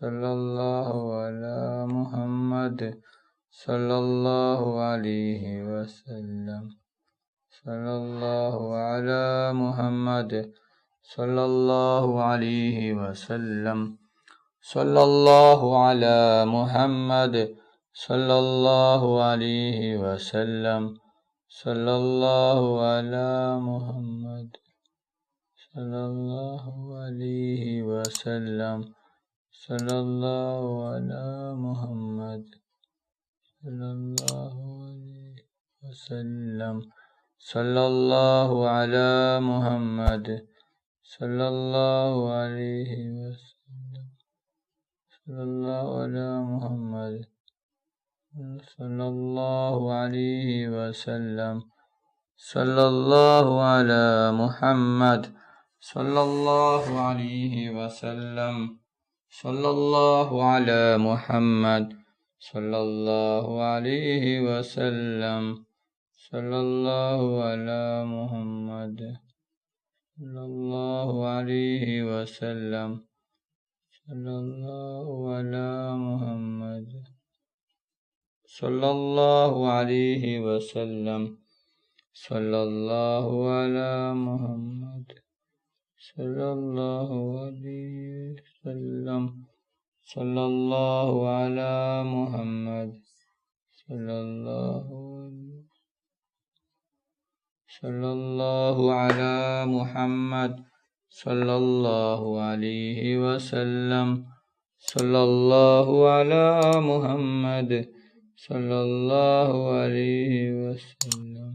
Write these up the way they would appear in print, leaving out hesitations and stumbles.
صلى الله على محمد صلى الله عليه وسلم صلى الله على محمد صلى الله عليه وسلم صلى الله على محمد صلى الله عليه وسلم صلى الله على محمد صلى الله عليه وسلم صلى الله على محمد صلى الله عليه وسلم صلى الله على محمد صلى الله عليه وسلم صلى الله على محمد صلى الله عليه وسلم صلى الله على محمد صلى الله عليه وسلم صلى الله على محمد صلى الله عليه وسلم صلى الله على محمد صلى الله عليه وسلم صلى الله على محمد صلى الله عليه وسلم صلى الله على محمد صلى الله عليه وسلم صلى الله على محمد صلى الله على محمد صلى الله عليه وسلم صلى الله على محمد صلى الله عليه وسلم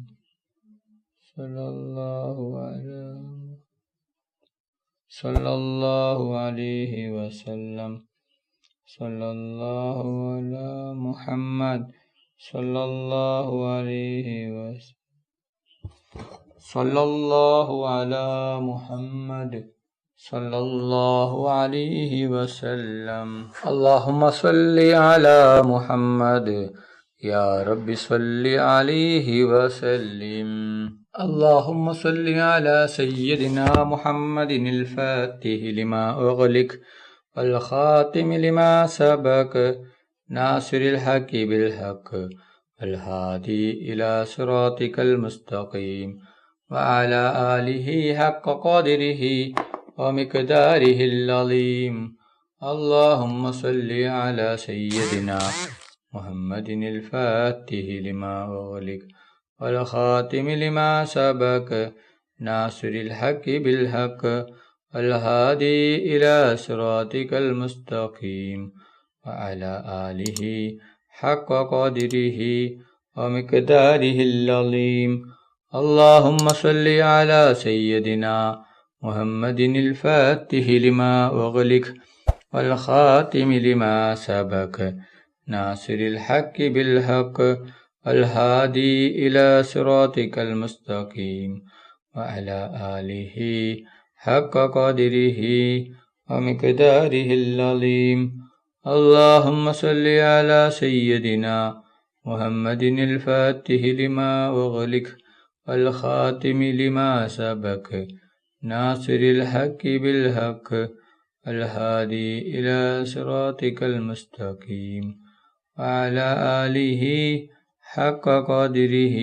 صلى الله عليه وسلم صلى الله على محمد صلى الله عليه وسلم صلى الله على محمد صلى الله عليه وسلم اللهم صل على محمد يا رب صل عليه وسلم اللهم صل على سيدنا محمد الفاتح لما أغلق والخاتم لما سبق ناصر الحق بالحق الهادي إلى صراطك المستقيم وعلى آله حق قدره ومقداره العظيم اللهم صل على سيدنا محمد الفاتح لما أغلق والخاتم لما سبق ناصر الحق بالحق الهادي إلى صراطك المستقيم وعلى آله حق قدره ومقداره العظيم اللهم صل على سيدنا محمد الفاتح لما أغلق والخاتم لما سبق ناصر الحق بالحق الهادي إلى صراطك المستقيم وعلى آله حق قدره ومقداره العظيم اللهم صل على سيدنا محمد الفاتح لما أغلق والخاتم لما سبق ناصر الحق بالحق الهادي إلى صراطك المستقيم وعلى آله حق قدره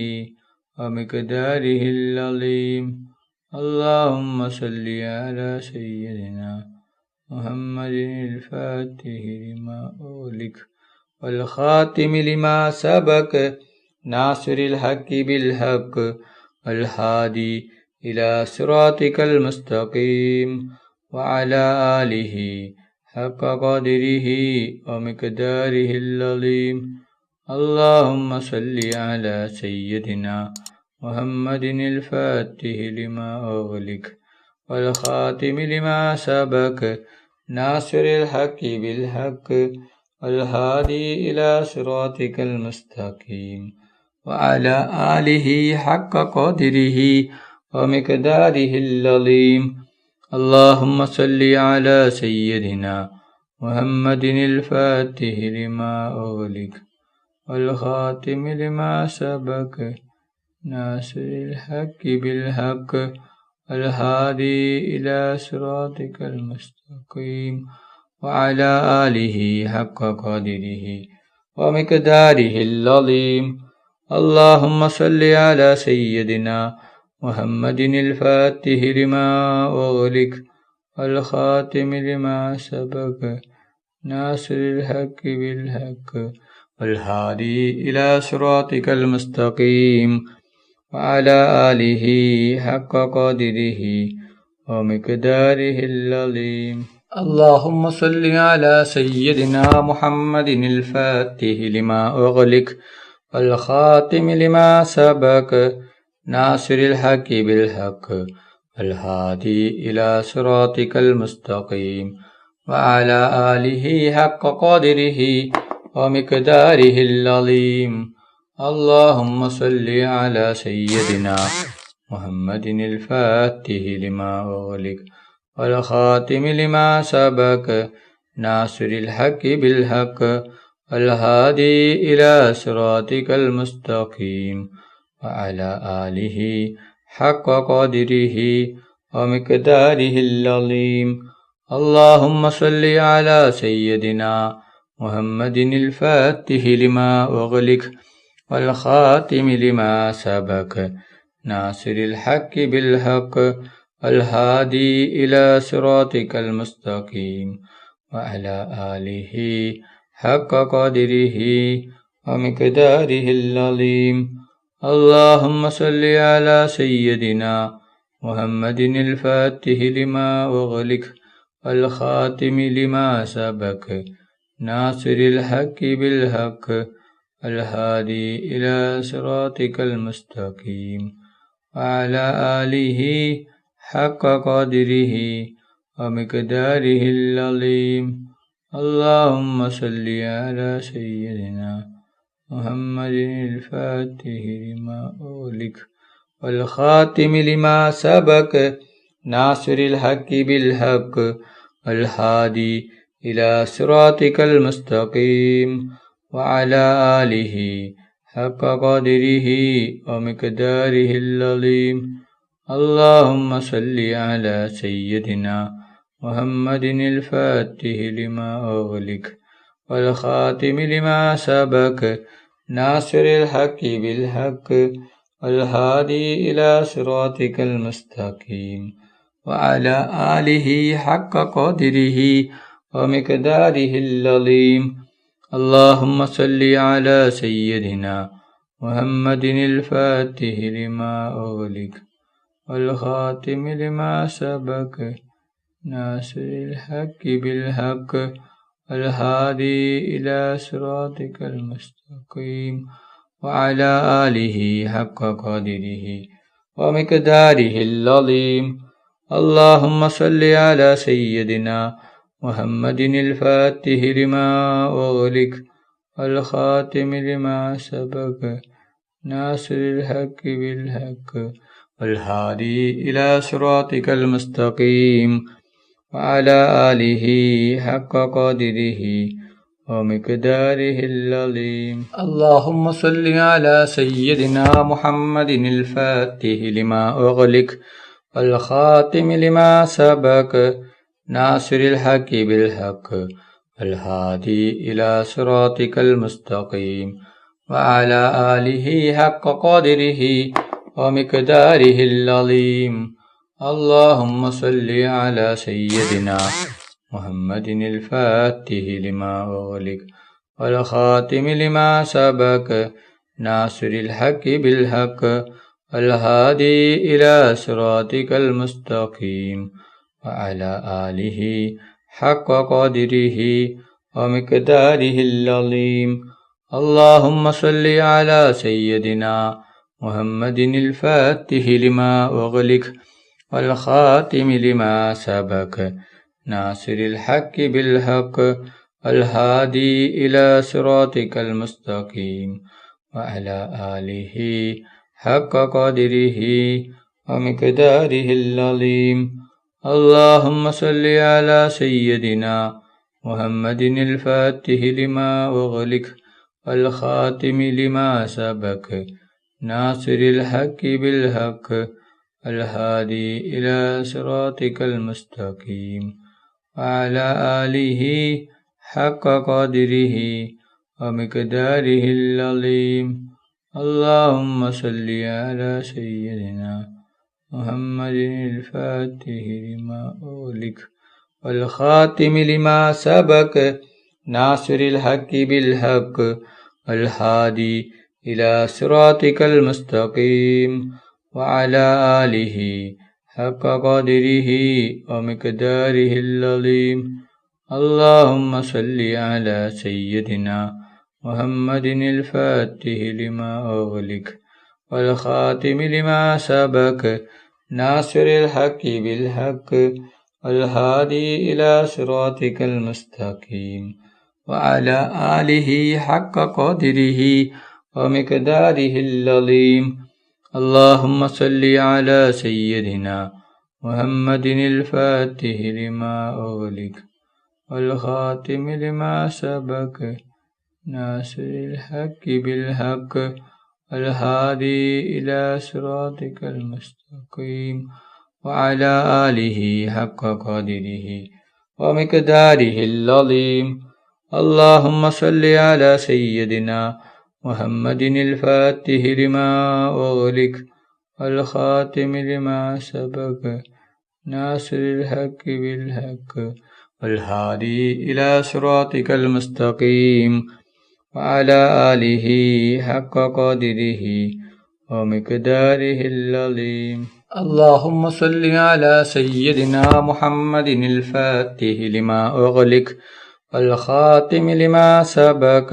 ومقداره العظيم اللهم صل على سيدنا محمد الفاتح لما أغلق والخاتم لما سبق ناصر الحق بالحق الهادي إلى صراطك المستقيم وعلى آله حق قدره ومقداره العظيم اللهم صل على سيدنا محمد الفاتح لما أغلق والخاتم لما سبق ناصر الحق بالحق الهادي إلى صراطك المستقيم وعلى آله حق قدره ومقداره العظيم اللهم صل على سيدنا محمد الفاتح لما أغلق والخاتم لما سبق ناصر الحق بالحق الهادي إلى صراطك المستقيم وعلى آله حق قدره ومقداره العظيم. اللهم صل على سيدنا محمد الفاتح لما أغلق والخاتم لما سبق ناصر الحق بالحق والهادي إلى صراطك المستقيم وعلى آله حق قدره ومقداره العظيم. اللهم صل على سيدنا محمد الفاتح لما أغلق والخاتم لما سبق ناصر الحق بالحق والهادي إلى صراطك المستقيم وعلى آله حق قدره ومقداره العظيم. اللهم صل على سيدنا محمد الفاتح لما أغلق والخاتم لما سبق ناصر الحق بالحق والهادي إلى صراطك المستقيم وعلى آله حق قدره ومقداره العظيم. اللهم صل على سيدنا محمد الفاتح لما أغلق والخاتم لما سبق ناصر الحق بالحق الهادي إلى صراطك المستقيم وعلى آله حق قدره ومقداره العظيم. اللهم صل على سيدنا محمد الفاتح لما أغلق والخاتم لما سبق ناصر الحق بالحق الهادي إلى صراطك المستقيم وعلى آله حق قدره ومقداره العظيم. اللهم صل على سيدنا محمد الفاتح لما أغلق والخاتم لما سبق ناصر الحق بالحق والهادي إلى صراطك المستقيم وعلى آله حق قدره ومقداره العظيم. اللهم صل على سيدنا محمد الفاتح لما أغلق والخاتم لما سبق ناصر الحق بالحق والهادي إلى صراطك المستقيم وعلى آله حق قدره ومقداره العظيم. اللهم صل على سيدنا محمد الفاتح لما أغلق والخاتم لما سبق ناصر الحق بالحق والهادي إلى صراطك المستقيم وعلى آله حق قدره ومقداره العظيم. اللهم صل على سيدنا محمد الفاتح لما أغلق والخاتم لما سبق ناصر الحق بالحق والهادي إلى صراطك المستقيم وعلى آله حق قدره ومقداره العظيم. اللهم صل على سيدنا محمد الفاتح لما أغلق والخاتم لما سبق ناصر الحق بالحق والهادي إلى صراطك المستقيم وعلى آله حق قدره ومقداره العظيم. اللهم صل على سيدنا محمد الفاتح لما أغلق والخاتم لما سبق ناصر الحق بالحق والهادي إلى صراطك المستقيم وعلى آله حق قدره ومقداره العظيم. اللهم صل على سيدنا محمد الفاتح لما أغلق والخاتم لما سبق ناصر الحق بالحق الهادي إلى صراطك المستقيم وعلى آله حق قدره ومقداره العظيم. اللهم صل على سيدنا محمد الفاتح لما أغلق والخاتم لما سبق ناصر الحق بالحق الهادي إلى صراطك المستقيم وعلى آله حق قدره ومقداره العظيم. اللهم صل على سيدنا محمد الفاتح لما أغلق والخاتم لما سبق ناصر الحق بالحق والهادي إلى صراطك المستقيم وعلى آله حق قدره ومقداره العظيم. اللهم صل على سيدنا محمد الفاتح لما أغلق والخاتم لما سبق ناصر الحق بالحق والهادي إلى صراطك المستقيم وعلى آله حق قدره ومقداره العظيم. اللهم صل على سيدنا محمد الفاتح لما أغلق والخاتم لما سبق ناصر الحق بالحق والهادي إلى صراطك المستقيم وعلى آله حق قدره ومقداره العظيم. اللهم صل على سيدنا محمد الفاتح لما أغلق والخاتم لما سبق ناصر الحق بالحق والهادي إلى صراطك المستقيم وعلى آله حق قدره ومقداره العظيم. اللهم صل على سيدنا محمد الفاتح لما أغلق والخاتم لما سبق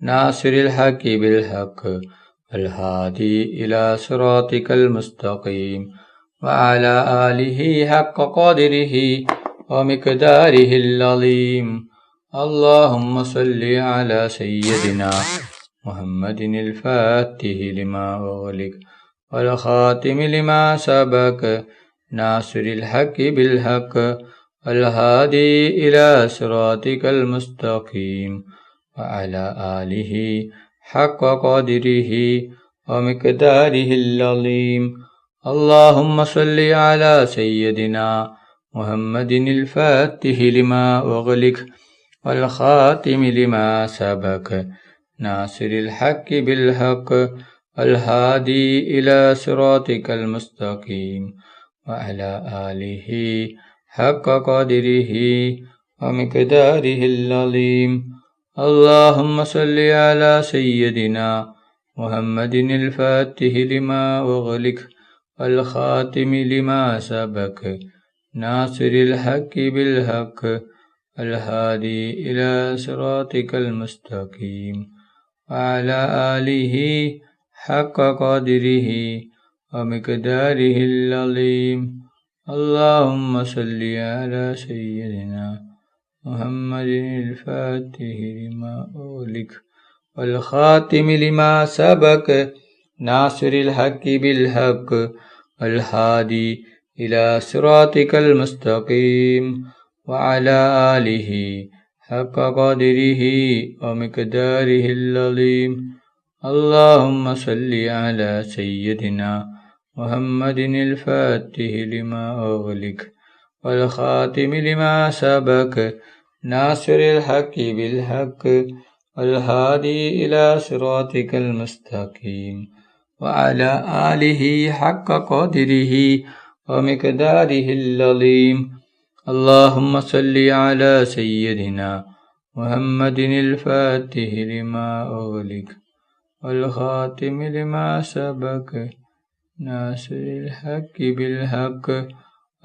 ناصر الحق بالحق والهادي إلى صراطك المستقيم وعلى آله حق قدره ومقداره العظيم. اللهم صل على سيدنا محمد الفاتح لما أغلق والخاتم لما سبق ناصر الحق بالحق والهادي إلى صراطك المستقيم وعلى آله حق قدره ومقداره العظيم. اللهم صل على سيدنا محمد الفاتح لما أغلق والخاتم لما سبق ناصر الحق بالحق والهادي إلى صراطك المستقيم وعلى آله حق قدره ومقداره العظيم. اللهم صل على سيدنا محمد الفاتح لما أغلق والخاتم لما سبق ناصر الحق بالحق الهادي إلى صراطك المستقيم وعلى آله حق قدره ومقداره العظيم. اللهم صل على سيدنا محمد الفاتح لما أغلق والخاتم لما سبق ناصر الحق بالحق والهادي إلى صراطك المستقيم وعلى آله حق قدره ومقداره العظيم. اللهم صل على سيدنا محمد الفاتح لما أغلق والخاتم لما سبق ناصر الحق بالحق والهادي إلى صراطك المستقيم وعلى آله حق قدره ومقداره العظيم. اللهم صل على سيدنا محمد الفاتح لما أغلق والخاتم لما سبق ناصر الحق بالحق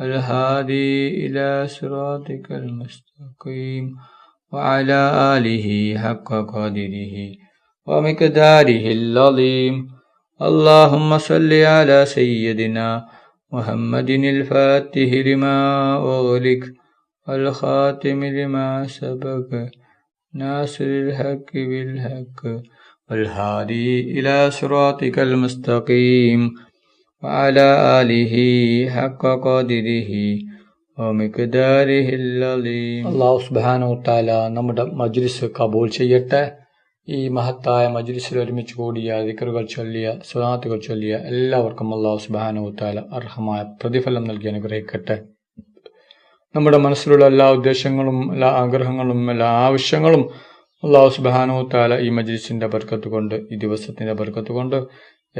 والهادي إلى صراطك المستقيم وعلى آله حق قدره ومقداره العظيم. اللهم صل على سيدنا محمد الفاتح لما أغلق والخاتم لما سبق ناصر الحق بالحق والهادي إلى صراطك المستقيم وعلى آله حق قدره ومقداره العظيم. അല്ലാഹു സുബ്ഹാനഹു വ തആല നമ്മുടെ മജ്ലിസ് കബൂൽ ചെയ്യട്ടെ. ഈ മഹത്തായ മജ്ലിസിൽ ഒരുമിച്ച് കൂടിയ ദിക്റുകൾ ചൊല്ലിയ സ്വലാത്തുകൾ ചൊല്ലിയ എല്ലാവർക്കും അല്ലാഹു സുബ്ഹാനഹു വ തആല അർഹമായ പ്രതിഫലം നൽകി അനുഗ്രഹിക്കട്ടെ. നമ്മുടെ മനസ്സിലുള്ള എല്ലാ ഉദ്ദേശങ്ങളും എല്ലാ ആഗ്രഹങ്ങളും എല്ലാ ആവശ്യങ്ങളും അല്ലാഹു സുബ്ഹാനഹു തആല ഈ മജ്ലിസിന്റെ ബർക്കത്ത് കൊണ്ട് ഈ ദിവസത്തിന്റെ ബർക്കത്ത് കൊണ്ട്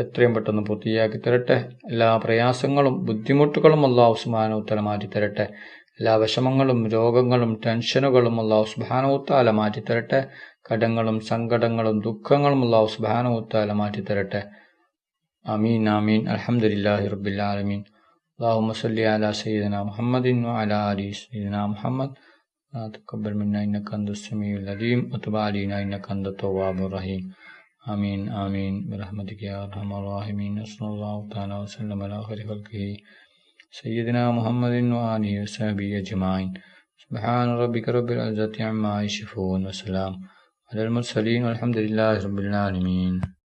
എത്രയും പെട്ടെന്ന് പൂർത്തിയാക്കി തരട്ടെ. എല്ലാ പ്രയാസങ്ങളും ബുദ്ധിമുട്ടുകളും അല്ലാഹു സുബ്ഹാനഹു തആല മാറ്റി തരട്ടെ. എല്ലാ വിഷമങ്ങളും രോഗങ്ങളും ടെൻഷനുകളും അല്ലാഹു സുബ്ഹാനഹു തആല മാറ്റി തരട്ടെ. കടങ്ങളും സങ്കടങ്ങളും ദുഃഖങ്ങളും അല്ലാഹു സുബ്ഹാനഹു തആല മാറ്റി തരട്ടെ. ആമീൻ ആമീൻ. അൽഹംദുലില്ലാഹി റബ്ബിൽ ആലമീൻ. اللهم صل على سيدنا محمد وعلى آل سيدنا محمد. تقبل منا إنك أنت السميع العليم وتب علينا إنك أنت التواب الرحيم. آمين آمين برحمتك يا أرحم الراحمين. صلى الله تعالى وسلم على خير خلقه سيدنا محمد وآله وصحبه أجمعين. سبحان ربك رب العزة عما يصفون وسلام على المرسلين والحمد لله رب العالمين.